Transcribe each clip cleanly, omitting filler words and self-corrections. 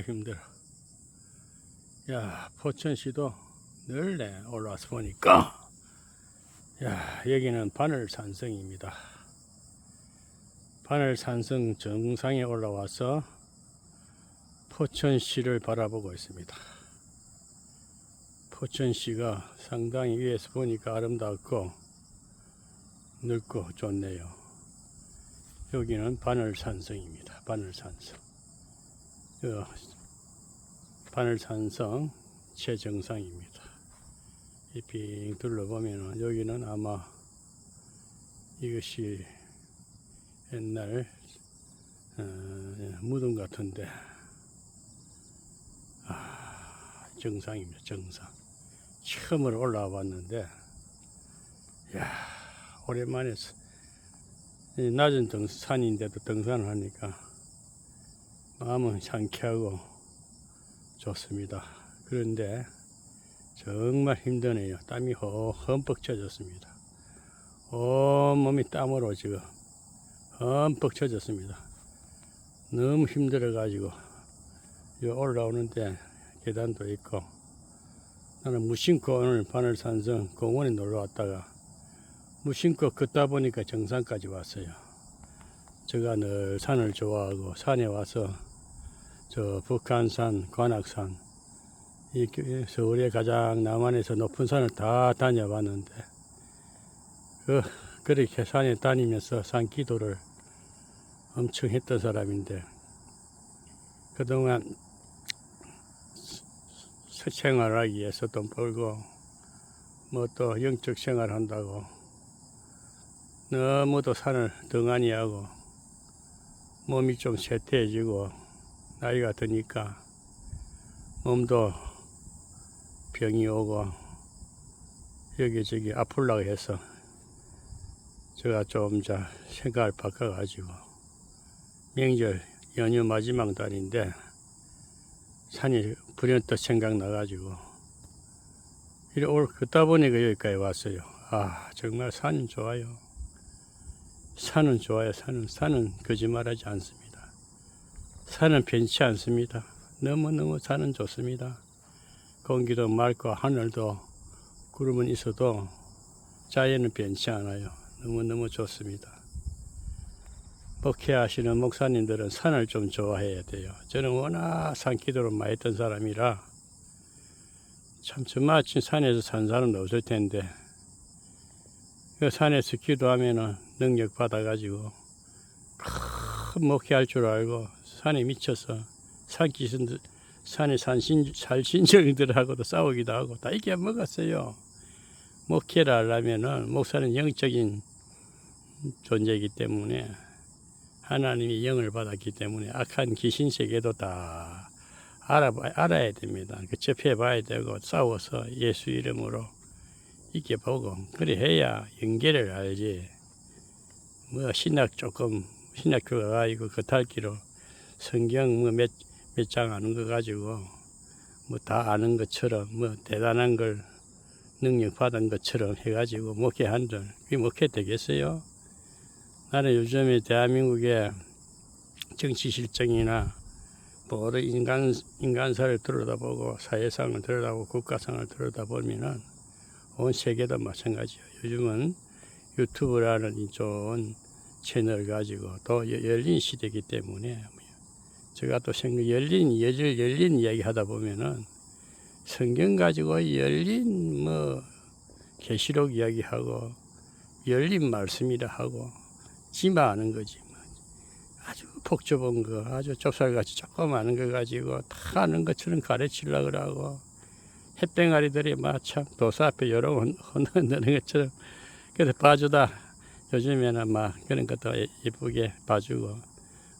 힘들어. 야, 포천시도 늘내 올라와서 보니까, 야, 여기는 바늘산성입니다. 바늘산성 정상에 올라와서 포천시를 바라보고 있습니다. 포천시가 상당히 위에서 보니까 아름답고 넓고 좋네요. 여기는 바늘산성입니다. 바늘산성. 바늘산성 최정상입니다. 빙 둘러보면 여기는 아마 이것이 옛날 무덤 같은데, 정상입니다. 정상. 처음으로 올라와 봤는데, 야, 오랜만에 낮은 산인데도 등산을 하니까 마음은 상쾌하고 좋습니다. 그런데 정말 힘드네요. 땀이 흠뻑 젖었습니다. 온 몸이 땀으로 지금 흠뻑 젖었습니다. 너무 힘들어 가지고 올라오는데 계단도 있고, 나는 무심코 오늘 바늘산성 공원에 놀러 왔다가 무심코 걷다 보니까 정상까지 왔어요. 제가 늘 산을 좋아하고 산에 와서 저 북한산, 관악산, 이 서울의 가장 남한에서 높은 산을 다 다녀봤는데, 그렇게 산에 다니면서 산기도를 엄청 했던 사람인데, 그동안 생활하기 위해서 돈 벌고 뭐 또 영적 생활 한다고 너무도 산을 등한히하고 몸이 좀 쇠퇴해지고 나이가 드니까 몸도 병이 오고 여기저기 아플라고 해서 제가 좀 생각을 바꿔가지고 명절 연휴 마지막 달인데 산이 불현듯 생각나가지고 오늘 걷다 보니까 여기까지 왔어요. 정말 산은 좋아요. 산은 좋아요. 산은 거짓말하지 않습니다. 산은 변치 않습니다. 너무너무 산은 좋습니다. 공기도 맑고 하늘도 구름은 있어도 자연은 변치 않아요. 너무너무 좋습니다. 목회하시는 목사님들은 산을 좀 좋아해야 돼요. 저는 워낙 산기도를 많이 했던 사람이라 참 저마침 산에서 산 사람도 없을 텐데, 그 산에서 기도하면은 능력 받아가지고 큰 목회할 줄 알고 산에 미쳐서 산에 살신정들하고도 싸우기도 하고 다 이겨먹었어요. 목회를 하려면은 목사는 영적인 존재이기 때문에, 하나님이 영을 받았기 때문에 악한 귀신 세계도 다 알아야 됩니다. 접해봐야 되고 싸워서 예수 이름으로 이겨보고 그래 해야 연계를 알지. 뭐 신학교 가가지고 겉핥기로 성경 뭐 몇 장 아는 거 가지고 뭐 다 아는 것처럼 뭐 대단한 걸 능력 받은 것처럼 해가지고 목회한들 그게 목회 되겠어요? 나는 요즘에 대한민국의 정치 실정이나 모든 인간사를 들여다보고 사회상을 들여다보고 국가상을 들여다보면은 온 세계도 마찬가지예요. 요즘은 유튜브라는 이 좋은 채널을 가지고 또 열린 시대이기 때문에 제가 또 열린 이야기 하다 보면은 성경 가지고 열린 계시록 이야기하고 열린 말씀이라 하고 지만 아는 거지. 아주 복잡한 거, 아주 좁쌀같이 조금 아는 거 가지고 다 아는 것처럼 가르치려고 하고, 햇병아리들이 참 도사 앞에 여러 혼내는 것처럼 그래서 봐주다 요즘에는 그런 것도 예쁘게 봐주고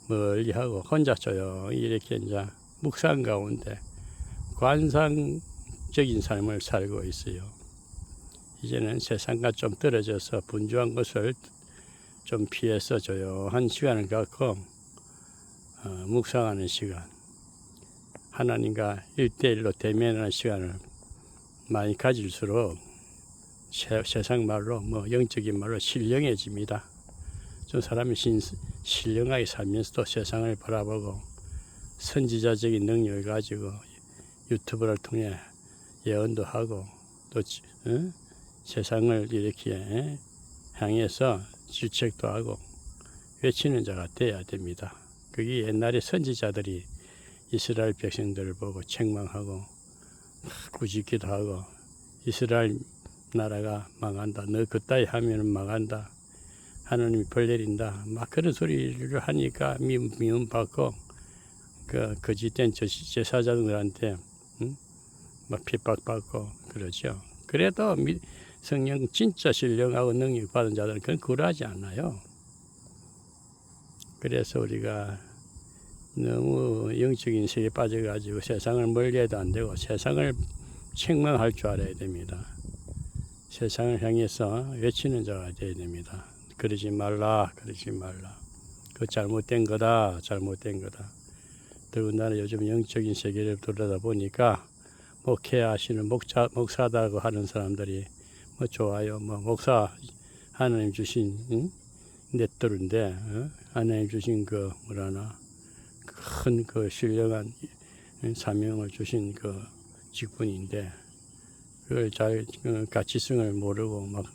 멀리 하고 혼자 조용히 이렇게 이제 묵상 가운데 관상적인 삶을 살고 있어요. 이제는 세상과 좀 떨어져서 분주한 것을 좀 피해서 조용한 시간을 갖고 묵상하는 시간, 하나님과 1대1로 대면하는 시간을 많이 가질수록 세상 말로 영적인 말로 신령해집니다. 좀 사람이 신령하게 살면서도 세상을 바라보고 선지자적인 능력을 가지고 유튜브를 통해 예언도 하고 또 세상을 이렇게 향해서 주책도 하고 외치는 자가 되어야 됩니다. 그게 옛날에 선지자들이 이스라엘 백성들을 보고 책망하고 꾸짖기도 하고 이스라엘 나라가 망한다. 너 그따위 하면은 망한다. 하나님이 벌 내린다. 막 그런 소리를 하니까 미움받고 그 거짓된 제사장들한테 막 핍박받고 그러죠. 그래도 성령 진짜 신령하고 능력 받은 자들은 그건 굴하지 않아요. 그래서 우리가 너무 영적인 세계에 빠져가지고 세상을 멀리해도 안 되고 세상을 책망할 줄 알아야 됩니다. 세상을 향해서 외치는 자가 되어야 됩니다. 그러지 말라, 그러지 말라. 그 잘못된 거다, 잘못된 거다. 더군다나 요즘 영적인 세계를 돌아다 보니까 목회하시는 목사다고 하는 사람들이 뭐 좋아요. 뭐 목사 하나님 주신 넷들인데 하나님 주신 그 뭐라나 큰 그 신령한 사명을 주신 그 직분인데 그걸 잘 가치성을 모르고 막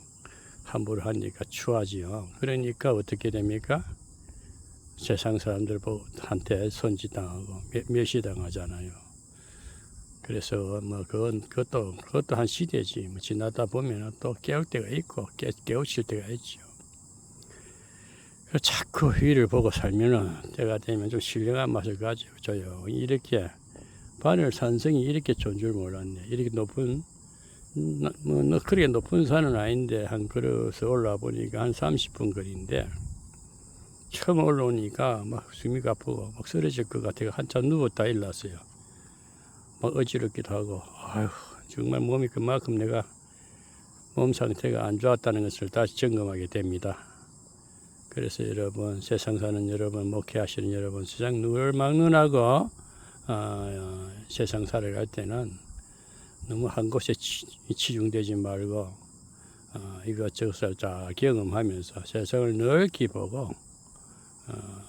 함부로 하니까 추하지요. 그러니까 어떻게 됩니까? 세상 사람들한테 손짓당하고 멸시당하잖아요. 그래서 뭐 그것도 한 시대지. 뭐 지나다 보면 또 깨울 때가 있고 깨우칠 때가 있죠. 자꾸 위를 보고 살면은 때가 되면 좀 신령한 맛을 가지고 조용히 이렇게 바늘 산성이 이렇게 좋은 줄 몰랐네. 이렇게 높은 뭐 그렇게 높은 산은 아닌데 한 걸어서 올라와 보니까 한 30분 거리인데 처음 올라오니까 막 숨이 가쁘고 막 쓰러질 것 같아요. 한참 누웠다 일어났어요. 막 어지럽기도 하고 아휴 정말 몸이 그만큼 내가 몸 상태가 안 좋았다는 것을 다시 점검하게 됩니다. 그래서 여러분 세상 사는 여러분 목회하시는 여러분 세상 누굴 막론하고 세상 살아갈 때는 너무 한 곳에 치중되지 말고 이것저것을 다 경험하면서 세상을 넓게 보고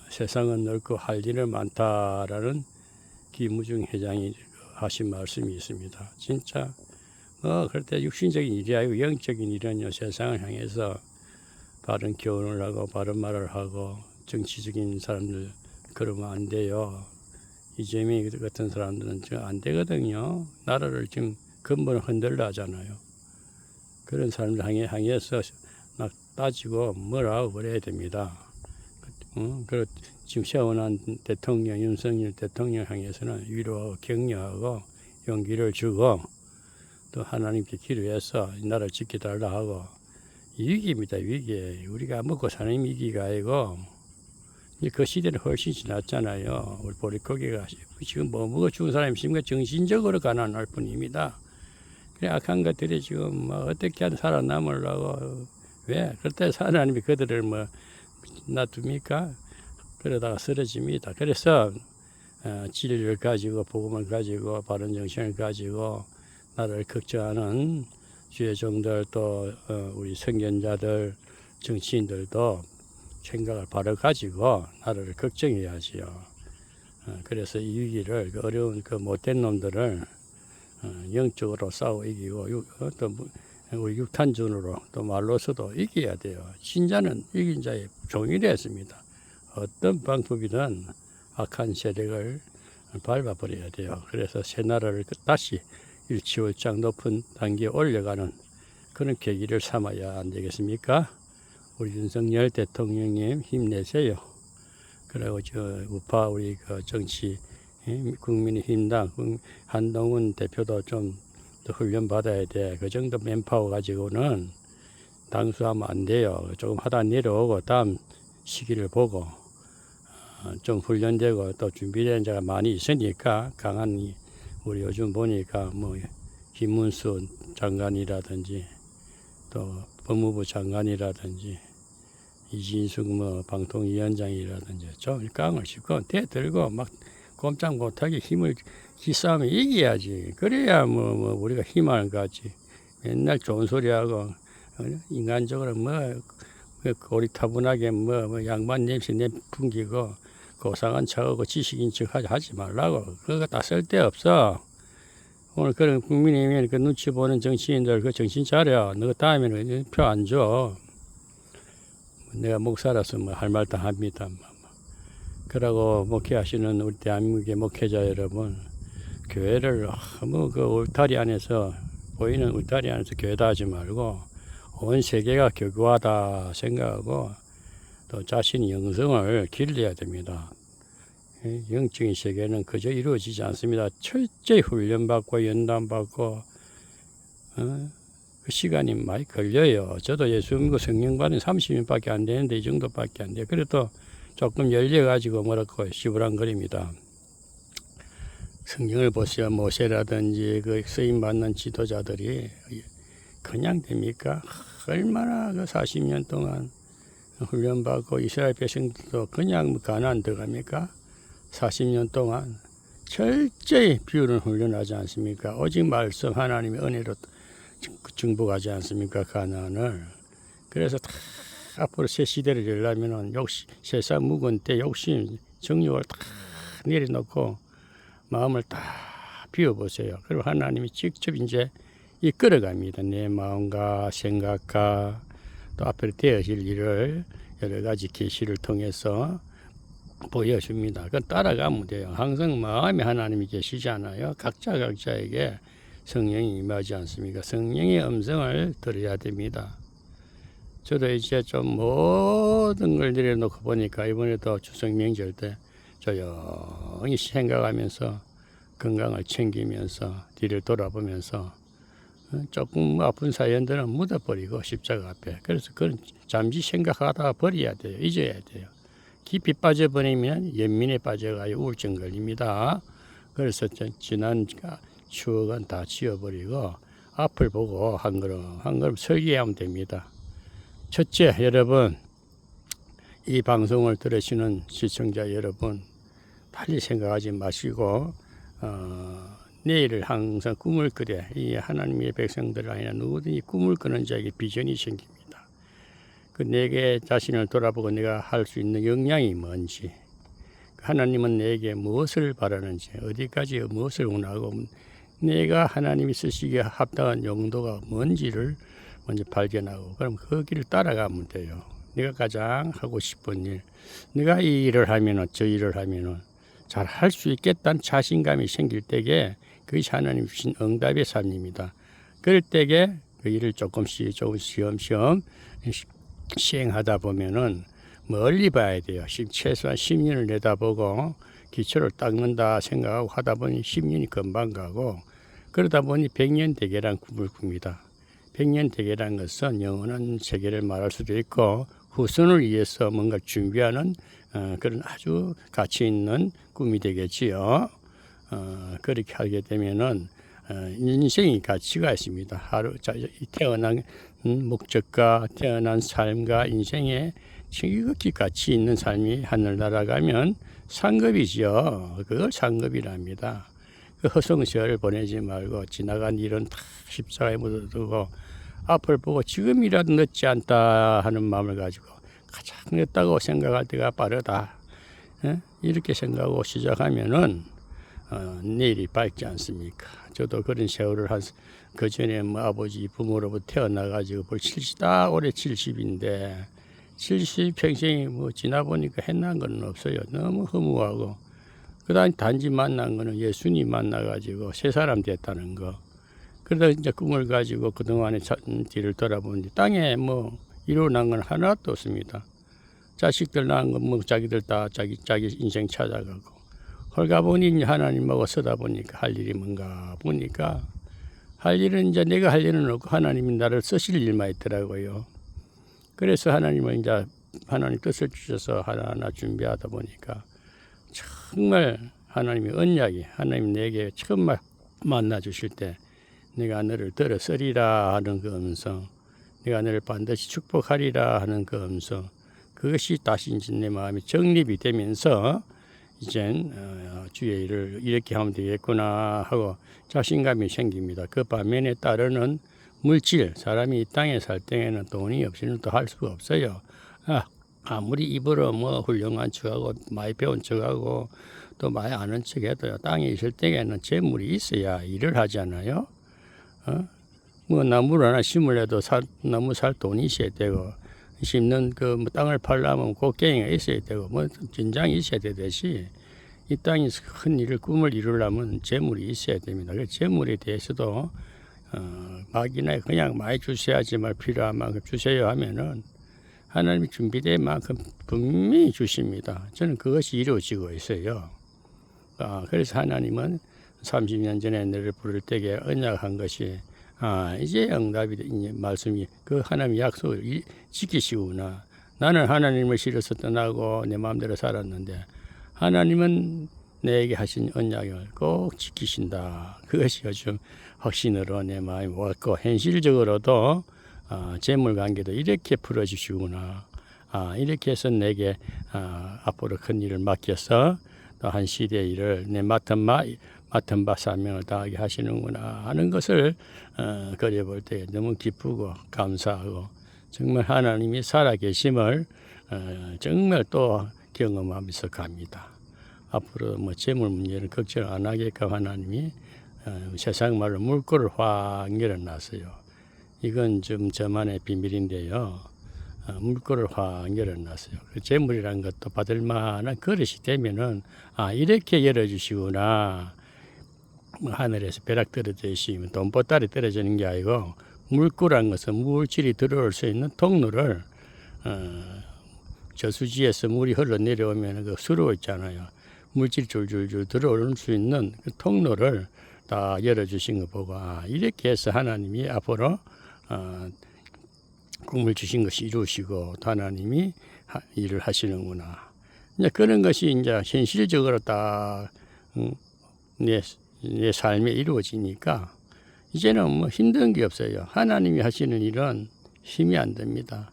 세상은 넓고 할 일을 많다라는 김무중 회장이 하신 말씀이 있습니다. 진짜 그럴 때 육신적인 일이 아니고 영적인 일은요 세상을 향해서 바른 교훈을 하고 바른 말을 하고 정치적인 사람들 그러면 안 돼요. 이재명 같은 사람들은 지금 안 되거든요. 나라를 지금 근본을 흔들려 하잖아요. 그런 사람들 향해서 막 따지고 뭐라고 그래야 됩니다. 그리고 지금 세워난 대통령 윤석열 대통령 향해서는 위로하고 격려하고 용기를 주고 또 하나님께 기도해서 이 나라를 지켜달라 하고 위기입니다. 위기. 우리가 먹고 사는 위기가 아니고 그 시대는 훨씬 지났잖아요. 우리 보릿고개가 지금 뭐 먹어 죽은 사람이 있습니까? 정신적으로 가난할 뿐입니다. 그래 악한 것들이 지금 뭐 어떻게 하든 살아남으려고 왜? 그때 하나님이 그들을 뭐 놔둡니까? 그러다가 쓰러집니다. 그래서 진리를 가지고 복음을 가지고 바른 정신을 가지고 나를 걱정하는 주의 종들 또 우리 선견자들 정치인들도 생각을 바로 가지고 나라를 걱정해야지요. 그래서 이 위기를 그 어려운 그 못된 놈들을 영적으로 싸워 이기고 또 우리 육탄준으로 또 말로서도 이겨야 돼요. 신자는 이긴 자의 종이라 했습니다. 어떤 방법이든 악한 세력을 밟아버려야 돼요. 그래서 새 나라를 다시 일치월장 높은 단계에 올려가는 그런 계기를 삼아야 안 되겠습니까? 우리 윤석열 대통령님 힘내세요. 그리고 우파 우리 그 정치 국민의힘당 한동훈 대표도 좀 더 훈련 받아야 돼. 그 정도 맨파워 가지고는 당수하면 안 돼요. 조금 하다 내려오고 다음 시기를 보고 좀 훈련되고 또 준비된 자가 많이 있으니까 강한 우리 요즘 보니까 뭐 김문수 장관이라든지 또 법무부 장관이라든지 이진숙 뭐 방통위원장이라든지 좀 깡을 씹고 대들고 막 꼼짝 못하게 힘을 기싸움에 이겨야지. 그래야 뭐 우리가 희망을 갖지. 맨날 좋은 소리하고 인간적으로 뭐 고리타분하게 뭐 양반 냄새 풍기고 고상한 척하고 지식인 척 하지 말라고. 그거 다 쓸데없어. 오늘 그런 국민의힘에 그 눈치 보는 정치인들 그 정신 차려. 너 다음에는 표 안 줘. 내가 목사라서 뭐 할 말 다 합니다. 그러고 목회하시는 우리 대한민국의 목회자 여러분, 교회를 너무 그 울타리 안에서 보이는 울타리 안에서 교회다 하지 말고 온 세계가 교구하다 생각하고 또 자신의 영성을 길러야 됩니다. 영적인 세계는 그저 이루어지지 않습니다. 철저히 훈련받고 연단받고 그 시간이 많이 걸려요. 저도 예수 믿고 성령 받은 30년밖에 안 되는데 이 정도밖에 안 돼요. 그래도 조금 열려가지고 뭐랄까 시부랑거립니다. 성경을 보시면 모세라든지 그 쓰임 받는 지도자들이 그냥 됩니까? 얼마나 그 40년 동안 훈련받고 이스라엘 백성들도 그냥 가나안 들어갑니까? 40년 동안 철저히 비우는 훈련하지 않습니까? 오직 말씀 하나님의 은혜로 정복하지 않습니까? 가나안을. 그래서 다 앞으로 새 시대를 열려면은 세상 묵은 때 욕심, 정욕을 다 내려놓고 마음을 다 비워보세요. 그리고 하나님이 직접 이제 이끌어갑니다. 내 마음과 생각과 또 앞으로 되어질 일을 여러 가지 계시를 통해서 보여줍니다. 그건 따라가면 돼요. 항상 마음에 하나님이 계시잖아요. 각자에게 성령이 임하지 않습니까? 성령의 음성을 들어야 됩니다. 저도 이제 좀 모든 걸 내려놓고 보니까 이번에도 추석 명절 때 조용히 생각하면서 건강을 챙기면서 뒤를 돌아보면서 조금 아픈 사연들은 묻어버리고 십자가 앞에. 그래서 그건 잠시 생각하다가 버려야 돼요. 잊어야 돼요. 깊이 빠져버리면 연민에 빠져가지고 우울증 걸립니다. 그래서 지난 추억은 다 지워버리고 앞을 보고 한 걸음 설계하면 됩니다. 첫째, 여러분, 이 방송을 들으시는 시청자 여러분, 빨리 생각하지 마시고 내일을 항상 꿈을 꾸되 이 하나님의 백성들 아니라 누구든지 꿈을 꾸는 자에게 비전이 생깁니다. 그 내게 자신을 돌아보고 내가 할 수 있는 역량이 뭔지, 하나님은 내게 무엇을 바라는지, 어디까지 무엇을 원하고 내가 하나님이 쓰시기에 합당한 용도가 뭔지를 먼저 발견하고 그럼 그 길을 따라가면 돼요. 내가 가장 하고 싶은 일, 내가 이 일을 하면은 저 일을 하면은 잘 할 수 있겠다는 자신감이 생길 때에 그것이 하나님 주신 응답의 삶입니다. 그럴 때에 그 일을 조금씩 시험시험 시행하다 보면은 멀리 봐야 돼요. 최소한 10년을 내다보고 기초를 닦는다 생각하고 하다 보니 10년이 금방 가고 그러다 보니 100년 대계란 꿈을 꿉니다. 100년 대계란 것은 영원한 세계를 말할 수도 있고 후손을 위해서 뭔가 준비하는 그런 아주 가치 있는 꿈이 되겠지요. 그렇게 하게 되면은 인생이 가치가 있습니다. 하루 태어난 목적과 태어난 삶과 인생에 지극히 가치 있는 삶이 하늘 날아가면 상급이죠. 그걸 상급이랍니다. 그 허송세월을 보내지 말고 지나간 일은 다 십자가에 묻어두고 앞을 보고 지금이라도 늦지 않다 하는 마음을 가지고 가장 늦다고 생각할 때가 빠르다. 이렇게 생각하고 시작하면은 내일이 밝지 않습니까? 저도 그런 세월을 그 전에 뭐 아버지 부모로부터 태어나가지고 딱 올해 70인데 70 평생이 뭐 지나 보니까 해난 건 없어요. 너무 허무하고 그다음 단지 만난 거는 예수님 만나가지고 새 사람 됐다는 거. 그러다 이제 꿈을 가지고 그동안에 뒤를 돌아보는데 땅에 뭐 이루어난 건 하나도 없습니다. 자식들 낳은 건 뭐 자기들 다 자기 인생 찾아가고 홀가 보니 하나님하고 서다 보니까 할 일이 뭔가 보니까 할 일은 이제 내가 할 일은 없고 하나님이 나를 쓰실 일만 있더라고요. 그래서 하나님은 이제 하나님 뜻을 주셔서 하나하나 준비하다 보니까 정말 하나님의 언약이 하나님 내게 처음 만나 주실 때 내가 너를 들어서리라 하는 그 음성, 내가 너를 반드시 축복하리라 하는 그 음성, 그것이 다시 이제 내 마음이 정립이 되면서 이젠 주의 일을 이렇게 하면 되겠구나 하고 자신감이 생깁니다. 그 반면에 따르는 물질, 사람이 이 땅에 살 때에는 돈이 없이는 또 할 수가 없어요. 아무리 입으로 뭐 훌륭한 척하고 많이 배운 척하고 또 많이 아는 척해도 땅에 있을 때에는 재물이 있어야 일을 하잖아요. 뭐 나무를 하나 심으려도 나무 살 돈이 있어야 되고 심는 뭐 땅을 팔려면 곡괭이가 있어야 되고 뭐 진장이 있어야 되듯이 이 땅에서 큰 일을 꿈을 이루려면 재물이 있어야 됩니다. 그 재물에 대해서도 막이나 그냥 많이 주셔야지만 필요한 만큼 주세요 하면은 하나님이 준비된 만큼 분명히 주십니다. 저는 그것이 이루어지고 있어요. 그래서 하나님은 30년 전에 너를 부를 때에 언약한 것이 이제 응답이 말씀이 그 하나님의 약속을 지키시구나. 나는 하나님을 싫어서 떠나고 내 마음대로 살았는데 하나님은 내게 하신 언약을 꼭 지키신다. 그것이 요즘 확신으로 내 마음이 왔고 현실적으로도 재물 관계도 이렇게 풀어주시구나. 이렇게 해서 내게 앞으로 큰 일을 맡겨서 또 한 시대의 일을 내 맡은 바 사명을 다하게 하시는구나 하는 것을 그려볼 때 너무 기쁘고 감사하고 정말 하나님이 살아계심을 정말 또 경험하면서 갑니다. 앞으로 뭐 재물 문제는 걱정 안 하게끔 하나님이 세상 말로 물꼬를 확 열어놨어요. 이건 좀 저만의 비밀인데요. 물꼬를 확 열어놨어요. 그 재물이라는 것도 받을 만한 그릇이 되면은 이렇게 열어주시구나. 하늘에서 벼락 떨어지시면 돈보따리 떨어지는 게 아니고 물꼬라는 것은 물질이 들어올 수 있는 통로를 저수지에서 물이 흘러내려오면 그 수로 있잖아요. 물질이 줄줄줄 들어올 수 있는 그 통로를 다 열어주신 거 보고 이렇게 해서 하나님이 앞으로 꿈을 주신 것이 이루시고 하나님이 일을 하시는구나. 이제 그런 것이 이제 현실적으로 딱 내 삶에 이루어지니까 이제는 뭐 힘든 게 없어요. 하나님이 하시는 일은 힘이 안 됩니다.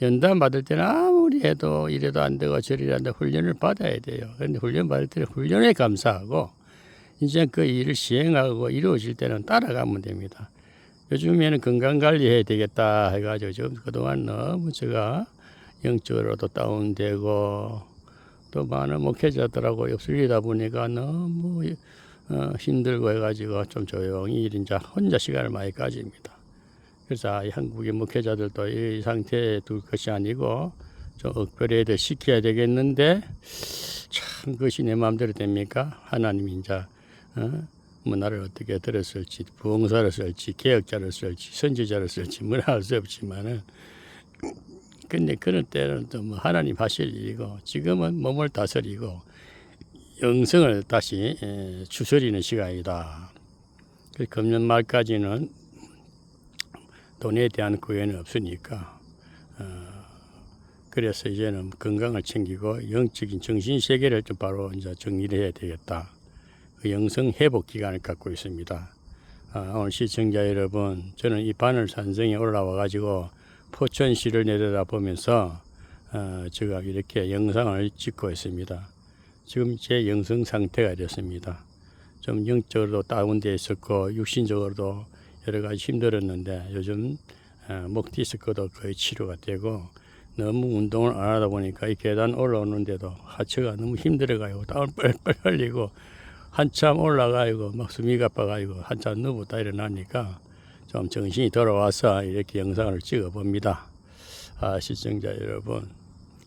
연단 받을 때는 아무리 해도 이래도 안 되고 저리도 안 되고 훈련을 받아야 돼요. 그런데 훈련 받을 때는 훈련에 감사하고 이제 그 일을 시행하고 이루어질 때는 따라가면 됩니다. 요즘에는 건강관리해야 되겠다 해가지고 지금 그동안 너무 제가 영적으로도 다운되고 또 많은 목회자들하고 엽술이다 보니까 너무 힘들고 해가지고 좀 조용히 이제 혼자 시간을 많이 가집니다. 그래서 한국의 목회자들도 이 상태에 둘 것이 아니고 좀 업그레이드 시켜야 되겠는데 참 그것이 내 마음대로 됩니까? 하나님이 이제 뭐 나를 어떻게 들었을지 부흥사를 쓸지 개혁자를 쓸지 선지자를 쓸지 뭐라 할 수 없지만은 근데 그런 때는 또 뭐 하나님 하실 일이고 지금은 몸을 다스리고 영성을 다시 추스리는 시간이다. 금년 말까지는 돈에 대한 구애는 없으니까 그래서 이제는 건강을 챙기고 영적인 정신 세계를 좀 바로 이제 정리를 해야 되겠다. 그 영성 회복 기간을 갖고 있습니다. 오늘 시청자 여러분, 저는 이 바늘 산성에 올라와 가지고 포천시를 내려다보면서 제가 이렇게 영상을 찍고 있습니다. 지금 제 영성 상태가 이렇습니다. 좀 영적으로도 다운되어 있었고 육신적으로도 여러 가지 힘들었는데 요즘 목 디스크도 거의 치료가 되고 너무 운동을 안 하다 보니까 이 계단 올라오는데도 하체가 너무 힘들어가지고 땀을 뻘뻘 흘리고 한참 올라가고 막 숨이 가빠가지고 한참 누웠다 일어나니까 좀 정신이 돌아와서 이렇게 영상을 찍어 봅니다. 시청자 여러분,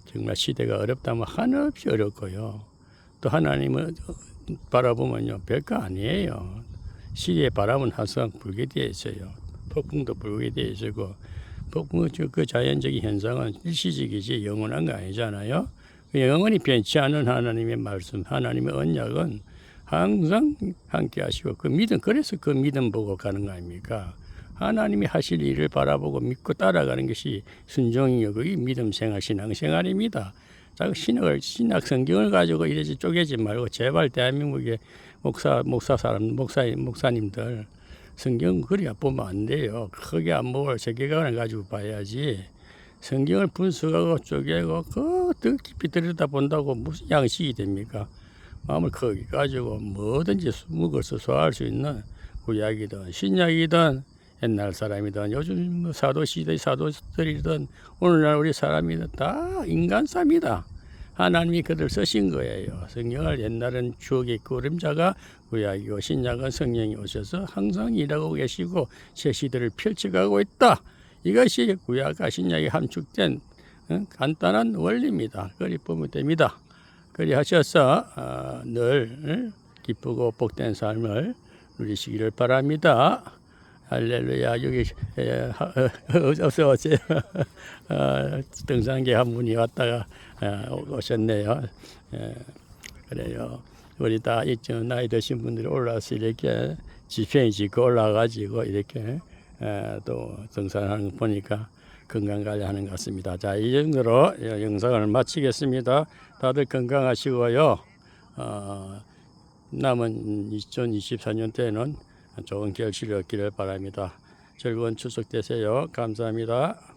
정말 시대가 어렵다면 한없이 어렵고요. 또 하나님을 바라보면요 별거 아니에요. 시대의 바람은 항상 불게 되어 있어요. 폭풍도 불게 되어 있고 폭풍 그 자연적인 현상은 일시적이지 영원한 거 아니잖아요. 영원히 변치 않은 하나님의 말씀, 하나님의 언약은 항상 함께 하시고 그 믿음, 그래서 그 믿음 보고 가는 거 아닙니까? 하나님이 하실 일을 바라보고 믿고 따라가는 것이 순종이요. 그게 믿음 생활, 신앙 생활입니다. 자꾸 신학 성경을 가지고 이래지 쪼개지 말고 제발 대한민국의 목사님들 성경 그리 보면 안 돼요. 크게 안 보고 세계관을 가지고 봐야지. 성경을 분석하고 쪼개고 그 깊이 들여다본다고 무슨 양식이 됩니까? 마음을 크게 가지고 뭐든지 먹어서 소화할 수 있는 구약이든 신약이든 옛날 사람이든 요즘 뭐 사도시대 사도들이든 오늘날 우리 사람이든 다 인간사입니다. 하나님이 그들 쓰신 거예요. 성경을 옛날엔 추억의 그림자가 구약이고 신약은 성령이 오셔서 항상 일하고 계시고 새 시대를 펼쳐가고 있다. 이것이 구약과 신약이 함축된 간단한 원리입니다. 그리 보면 됩니다. 그리 하셔서 늘 기쁘고 복된 삶을 누리시기를 바랍니다. 할렐루야. 여기 어서 오세요. 등산객 한 분이 왔다가 오셨네요. 그래요. 우리 다 이쯤 나이 드신 분들이 올라와서 이렇게 지평이 짓고 올라가지고 이렇게 또 등산하는 거 보니까 건강 관리하는 것 같습니다. 자, 이 정도로 영상을 마치겠습니다. 다들 건강하시고요. 남은 2024년 때는 좋은 결실이 얻기를 바랍니다. 즐거운 추석 되세요. 감사합니다.